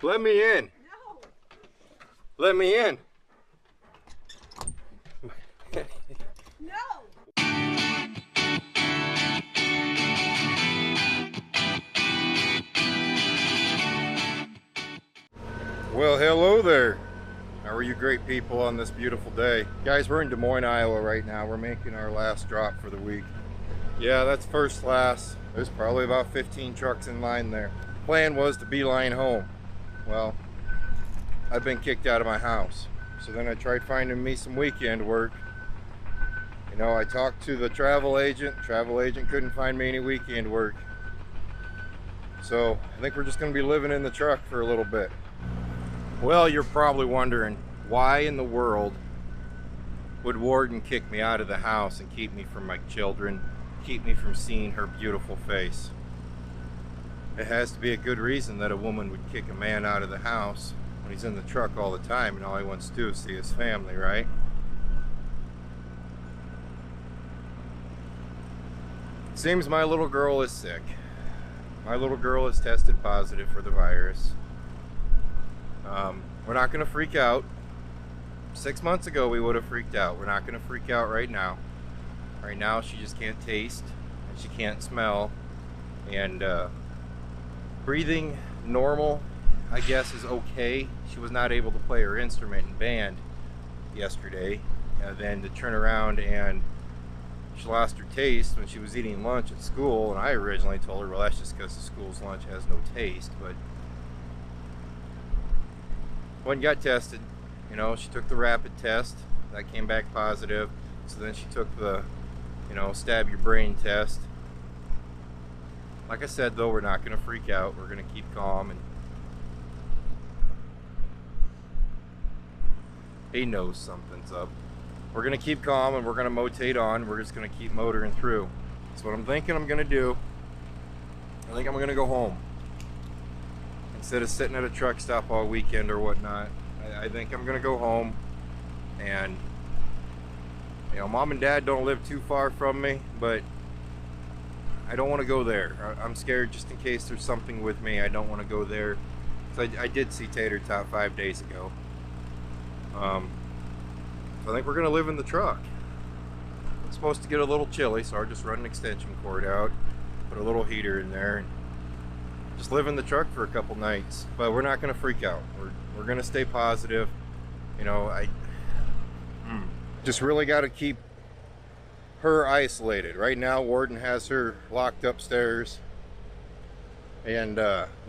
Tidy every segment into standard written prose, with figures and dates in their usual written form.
Let me in. No. Let me in. No. Well, hello there. How are you great people on this beautiful day? Guys, we're in Des Moines, Iowa right now. We're making our last drop for the week. Yeah, that's first class. There's probably about 15 trucks in line there. Plan was to beeline home. Well, I've been kicked out of my house. So then I tried finding me some weekend work. You know, I talked to the travel agent. Travel agent couldn't find me any weekend work. So I think we're just gonna be living in the truck for a little bit. Well, you're probably wondering, why in the world would Warden kick me out of the house and keep me from my children, keep me from seeing her beautiful face? It has to be a good reason that a woman would kick a man out of the house when he's in the truck all the time and all he wants to do is see his family, right? Seems my little girl is sick. My little girl has tested positive for the virus. We're not going to freak out. 6 months ago we would have freaked out. We're not going to freak out right now. Right now she just can't taste and she can't smell, and breathing normal, I guess, is okay. She was not able to play her instrument in band yesterday, and then to turn around and she lost her taste when she was eating lunch at school, and I originally told her, well, that's just because the school's lunch has no taste. But when got tested, you know, she took the rapid test, that came back positive. So then she took the, you know, stab your brain test. Like I said, though, we're not going to freak out. We're going to keep calm, and he knows something's up. We're going to keep calm and we're going to motate on. We're just going to keep motoring through. That's what I'm thinking I'm going to do. I think I'm going to go home instead of sitting at a truck stop all weekend or whatnot. I think I'm going to go home, and you know, mom and dad don't live too far from me, but I don't want to go there. I'm scared just in case there's something with me. I don't want to go there. So I did see Tater Tot 5 days ago. I think we're going to live in the truck. It's supposed to get a little chilly, so I'll just run an extension cord out, put a little heater in there, and just live in the truck for a couple nights. But we're not going to freak out. We're going to stay positive. You know, I just really got to keep her isolated. Right now, Warden has her locked upstairs, and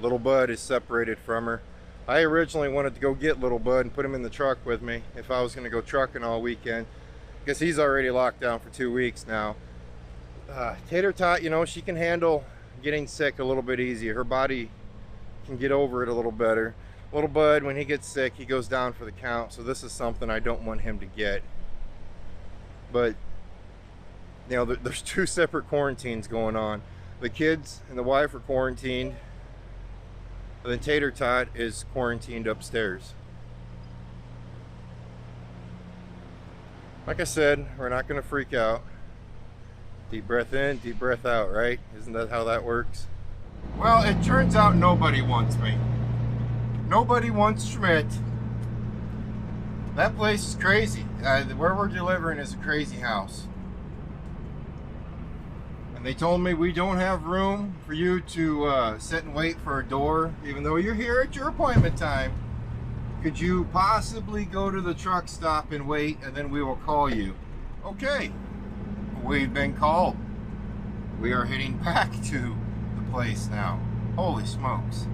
little Bud is separated from her. I originally wanted to go get little Bud and put him in the truck with me if I was going to go trucking all weekend, because he's already locked down for 2 weeks now. Tater Tot, you know, she can handle getting sick a little bit easier. Her body can get over it a little better. Little Bud, when he gets sick, he goes down for the count, so this is something I don't want him to get. But you know, there's 2 separate quarantines going on. The kids and the wife are quarantined, and then Tater Tot is quarantined upstairs. Like I said, we're not going to freak out. Deep breath in, deep breath out, right? Isn't that how that works? Well, it turns out nobody wants me. Nobody wants Schmidt. That place is crazy. Where we're delivering is a crazy house. And they told me we don't have room for you to sit and wait for a door, even though you're here at your appointment time. Could you possibly go to the truck stop and wait, and then we will call you? Okay. We've been called. We are heading back to the place now. Holy smokes.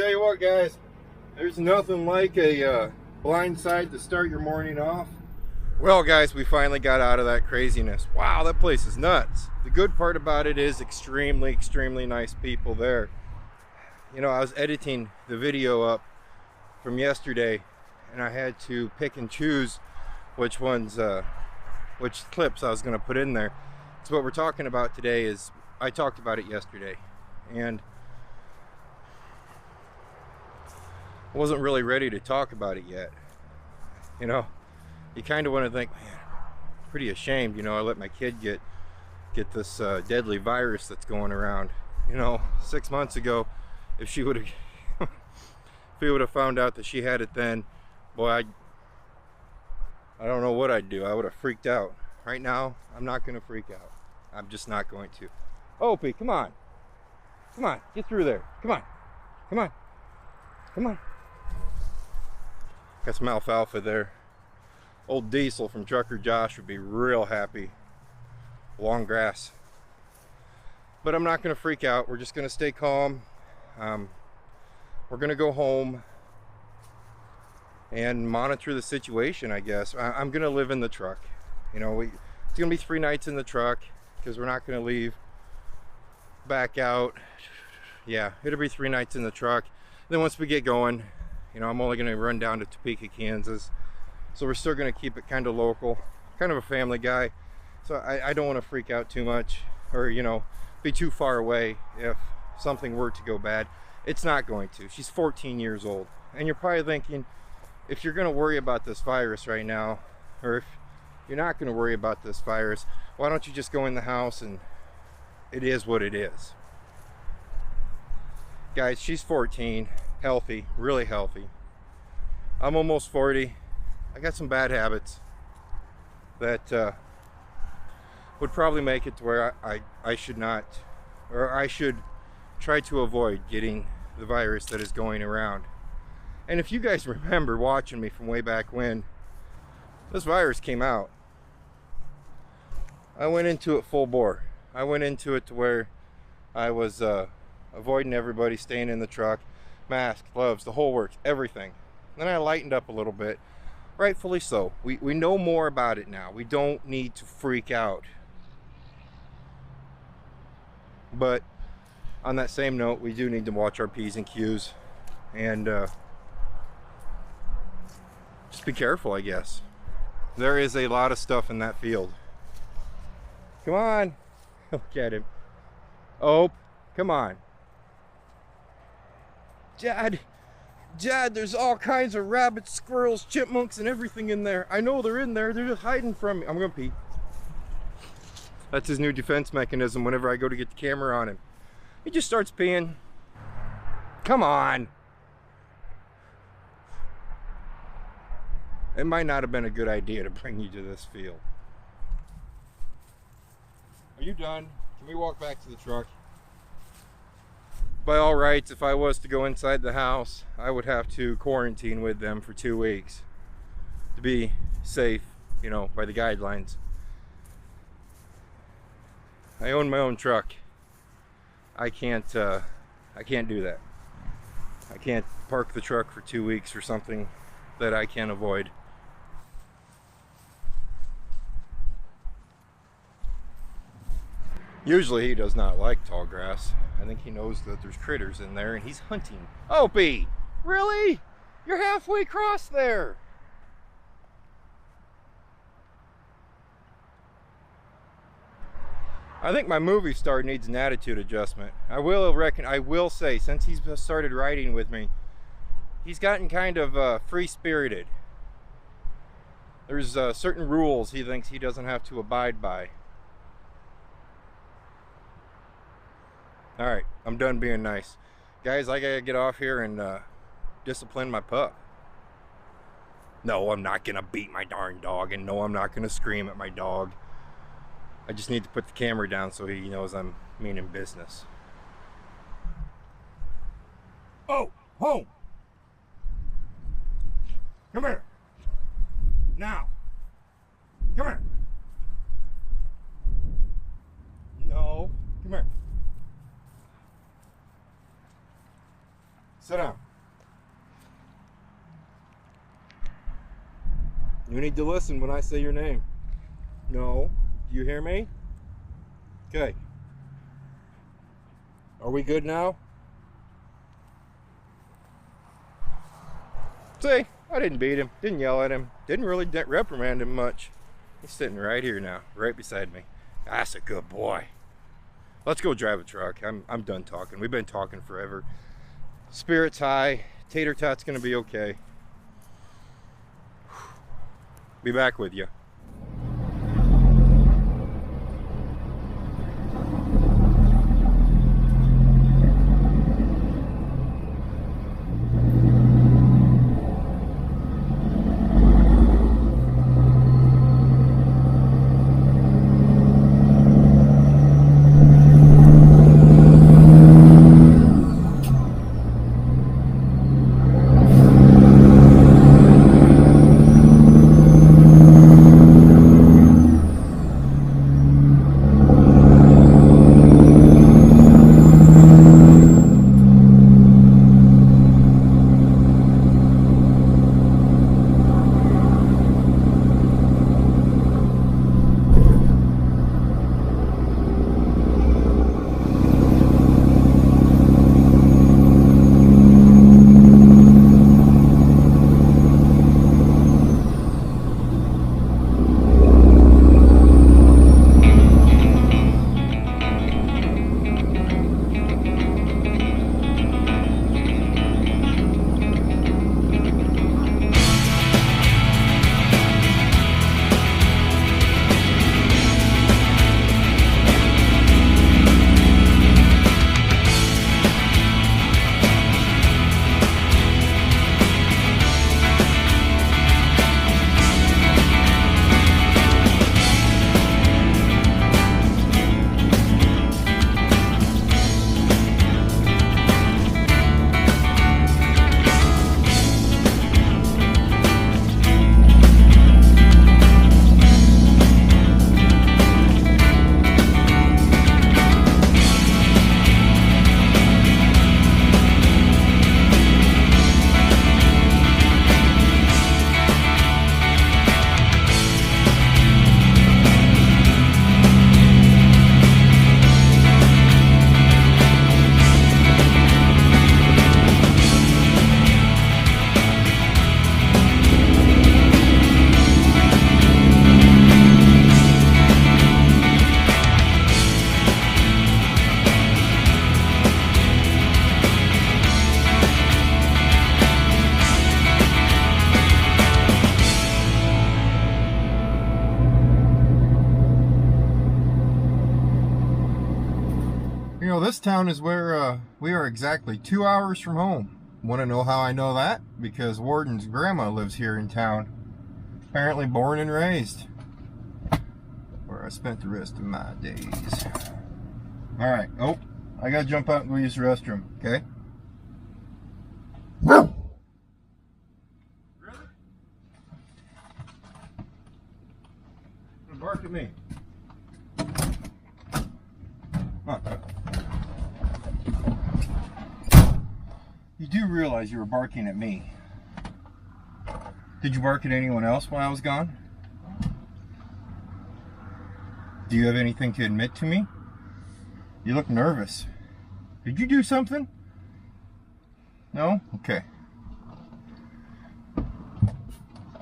tell you what, guys, there's nothing like a blind side to start your morning off. Well, guys, we finally got out of that craziness. Wow, that place is nuts. The good part about it is extremely nice people there. You know, I was editing the video up from yesterday, and I had to pick and choose which clips I was going to put in there. So what we're talking about today is, I talked about it yesterday, and I wasn't really ready to talk about it yet. You know, you kind of want to think, man, I'm pretty ashamed, you know, I let my kid get this deadly virus that's going around. You know, 6 months ago, if she would have if we would have found out that she had it then, boy, I don't know what I'd do. I would have freaked out. Right now, I'm not going to freak out. I'm just not going to. Opie, come on. Come on, get through there. Come on. Come on. Come on. Got some alfalfa there. Old Diesel from Trucker Josh would be real happy. Long grass. But I'm not going to freak out. We're just going to stay calm. We're going to go home and monitor the situation, I guess. I'm going to live in the truck. You know, it's going to be 3 nights in the truck because we're not going to leave back out. Yeah, it'll be 3 nights in the truck. Then once we get going, you know, I'm only going to run down to Topeka, Kansas. So we're still going to keep it kind of local, kind of a family guy. So I don't want to freak out too much, or, you know, be too far away if something were to go bad. It's not going to. She's 14 years old. And you're probably thinking, if you're going to worry about this virus right now, or if you're not going to worry about this virus, why don't you just go in the house and it is what it is. Guys, she's 14, healthy, really healthy. I'm almost 40. I got some bad habits that would probably make it to where I should not, or I should try to avoid getting the virus that is going around. And if you guys remember watching me from way back when, this virus came out, I went into it full bore. I went into it to where I was avoiding everybody, staying in the truck, mask, gloves, the whole works, everything. Then I lightened up a little bit, rightfully so. We know more about it now. We don't need to freak out. But on that same note, we do need to watch our P's and Q's and just be careful, I guess. There is a lot of stuff in that field. Come on. Look at him. Oh, come on. Dad, there's all kinds of rabbits, squirrels, chipmunks, and everything in there. I know they're in there. They're just hiding from me. I'm gonna pee. That's his new defense mechanism whenever I go to get the camera on him. He just starts peeing. Come on. It might not have been a good idea to bring you to this field. Are you done? Can we walk back to the truck? By all rights, if I was to go inside the house, I would have to quarantine with them for 2 weeks to be safe, you know, by the guidelines. I own my own truck. I can't do that. I can't park the truck for 2 weeks for something that I can't avoid. Usually he does not like tall grass. I think he knows that there's critters in there and he's hunting. Opie, really? You're halfway across there. I think my movie star needs an attitude adjustment. I will say, since he's started riding with me, he's gotten kind of free-spirited. There's certain rules he thinks he doesn't have to abide by. Alright, I'm done being nice. Guys, I gotta get off here and discipline my pup. No, I'm not gonna beat my darn dog, and no, I'm not gonna scream at my dog. I just need to put the camera down so he knows I'm meaning business. Oh, home! Come here! Now! Come here! No, come here. Sit down. You need to listen when I say your name. No. Do you hear me? Okay. Are we good now? See, I didn't beat him, didn't yell at him, didn't really reprimand him much. He's sitting right here now, right beside me. That's a good boy. Let's go drive a truck. I'm done talking. We've been talking forever. Spirits high. Tater Tot's gonna be okay. Be back with you. You know, this town is where we are exactly 2 hours from home. Want to know how I know that? Because Warden's grandma lives here in town. Apparently born and raised. Where I spent the rest of my days. Alright, oh, I gotta jump out and go use the restroom, okay? Really? Bark at me. Huh. You do realize you were barking at me. Did you bark at anyone else while I was gone? Do you have anything to admit to me? You look nervous. Did you do something? No? Okay.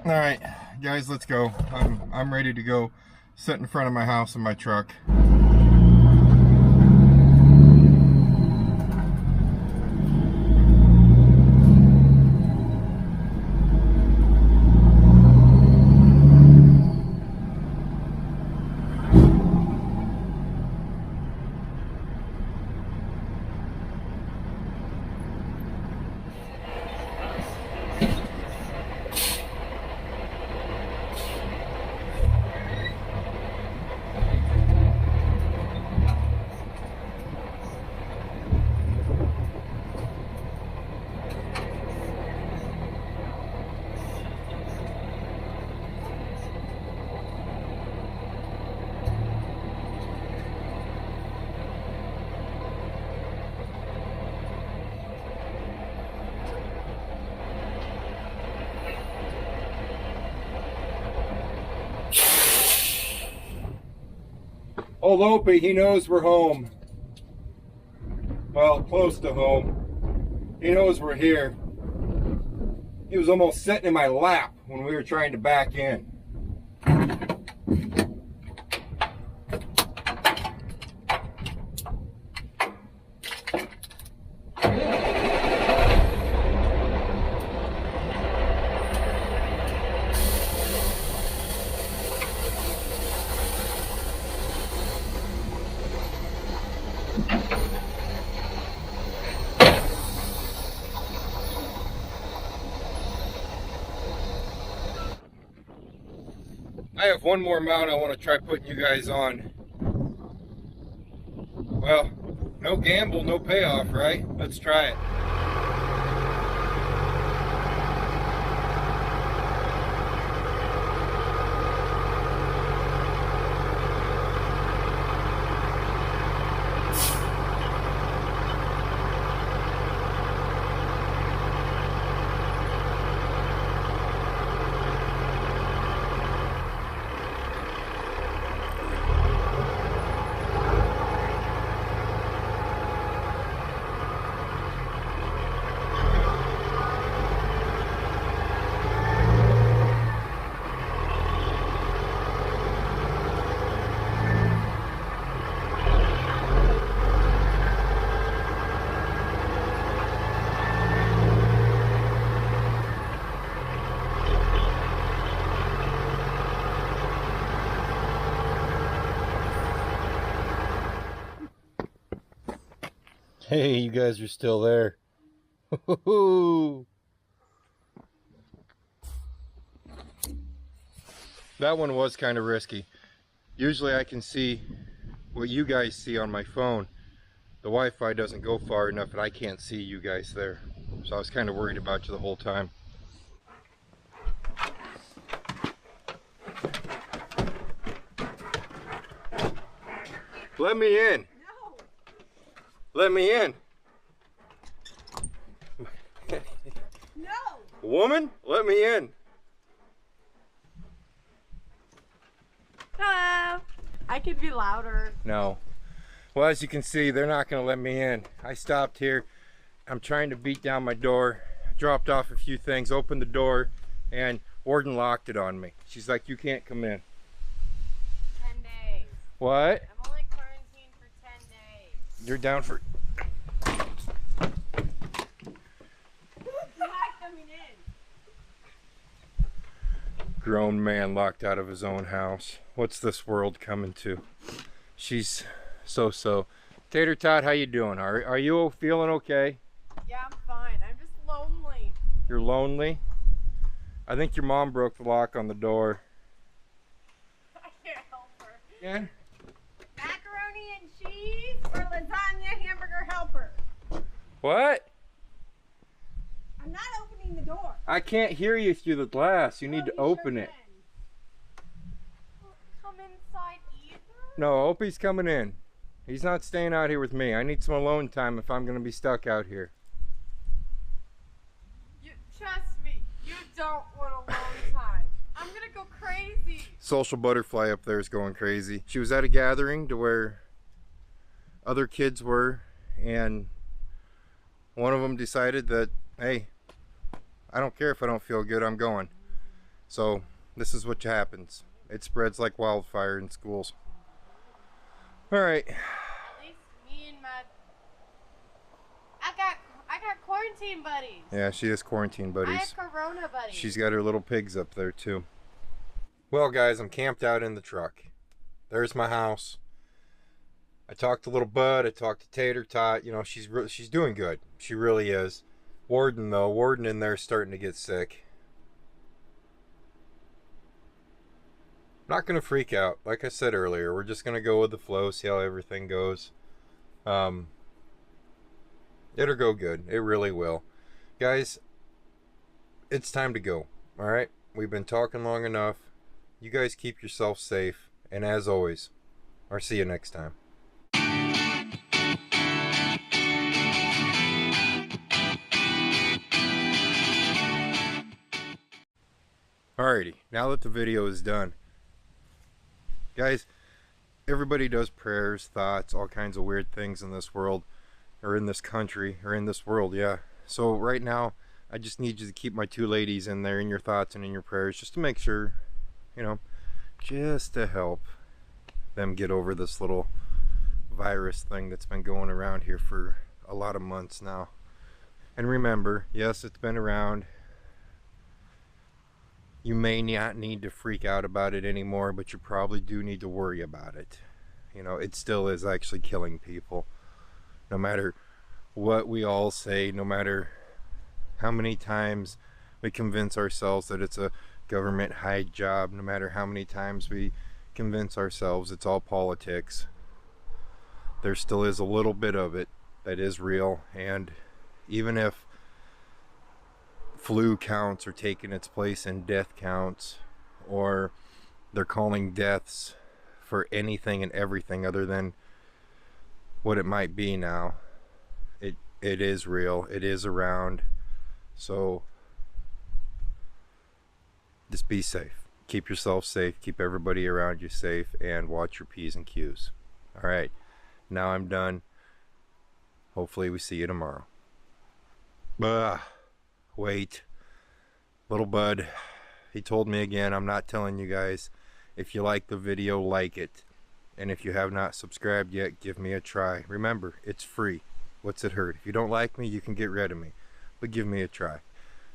Alright, guys, let's go. I'm ready to go sit in front of my house in my truck. Old Opie, he knows we're home. Well, close to home. He knows we're here. He was almost sitting in my lap when we were trying to back in. I have one more mount I want to try putting you guys on. Well, no gamble, no payoff, right? Let's try it. Hey, you guys are still there. That one was kind of risky. Usually I can see what you guys see on my phone. The Wi-Fi doesn't go far enough and I can't see you guys there. So I was kind of worried about you the whole time. Let me in. No. Let me in. No. Woman, let me in. Hello. I could be louder. No. Well, as you can see, they're not going to let me in. I stopped here. I'm trying to beat down my door. Dropped off a few things, opened the door, and Warden locked it on me. She's like, you can't come in. 10 days. What? I'm only quarantined for 10 days. You're down for... You're not coming in. Grown man locked out of his own house. What's this world coming to? She's so. Tater Tot, how you doing? Are you feeling okay? Yeah, I'm fine. I'm just lonely. You're lonely? I think your mom broke the lock on the door. I can't help her. Yeah? Macaroni and cheese or lasagna hamburger helper? What? I'm not opening the door. I can't hear you through the glass. You need to open it. Come inside either? No, Opie's coming in. He's not staying out here with me. I need some alone time if I'm going to be stuck out here. You trust me. You don't want alone time. I'm gonna go crazy. Social butterfly up there is going crazy. She was at a gathering to where other kids were, and one of them decided that, hey, I don't care if I don't feel good, I'm going. So this is what happens. It spreads like wildfire in schools. All right. At least me and I got quarantine buddies. Yeah, she has quarantine I buddies. have corona buddies. She's got her little pigs up there too. Well, guys, I'm camped out in the truck. There's my house. I talked to little Bud. I talked to Tater Tot. You know, she's doing good. She really is. Warden though, Warden in there is starting to get sick. Not gonna freak out. Like I said earlier, we're just gonna go with the flow, see how everything goes. It'll go good. It really will. Guys, it's time to go. Alright? We've been talking long enough. You guys keep yourself safe. And as always, I'll see you next time. Alrighty, now that the video is done. Guys, everybody does prayers, thoughts, all kinds of weird things in this world, or in this country, or in this world, yeah. So right now, I just need you to keep my two ladies in there in your thoughts and in your prayers, just to make sure, you know, just to help them get over this little virus thing that's been going around here for a lot of months now. And remember, yes, it's been around. You may not need to freak out about it anymore, but you probably do need to worry about it. You know, it still is actually killing people. No matter what we all say, no matter how many times we convince ourselves that it's a government hide job, no matter how many times we convince ourselves it's all politics, there still is a little bit of it that is real. And even if flu counts are taking its place in death counts, or they're calling deaths for anything and everything other than what it might be now, it is real, it is around. So just be safe, keep yourself safe, keep everybody around you safe, and watch your P's and Q's. All right, now I'm done. Hopefully we see you tomorrow. Wait, little bud, he told me again, I'm not telling you guys. If you like the video, like it. And if you have not subscribed yet, give me a try. Remember, it's free. What's it hurt? If you don't like me, you can get rid of me. But give me a try.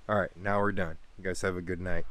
Alright, now we're done. You guys have a good night.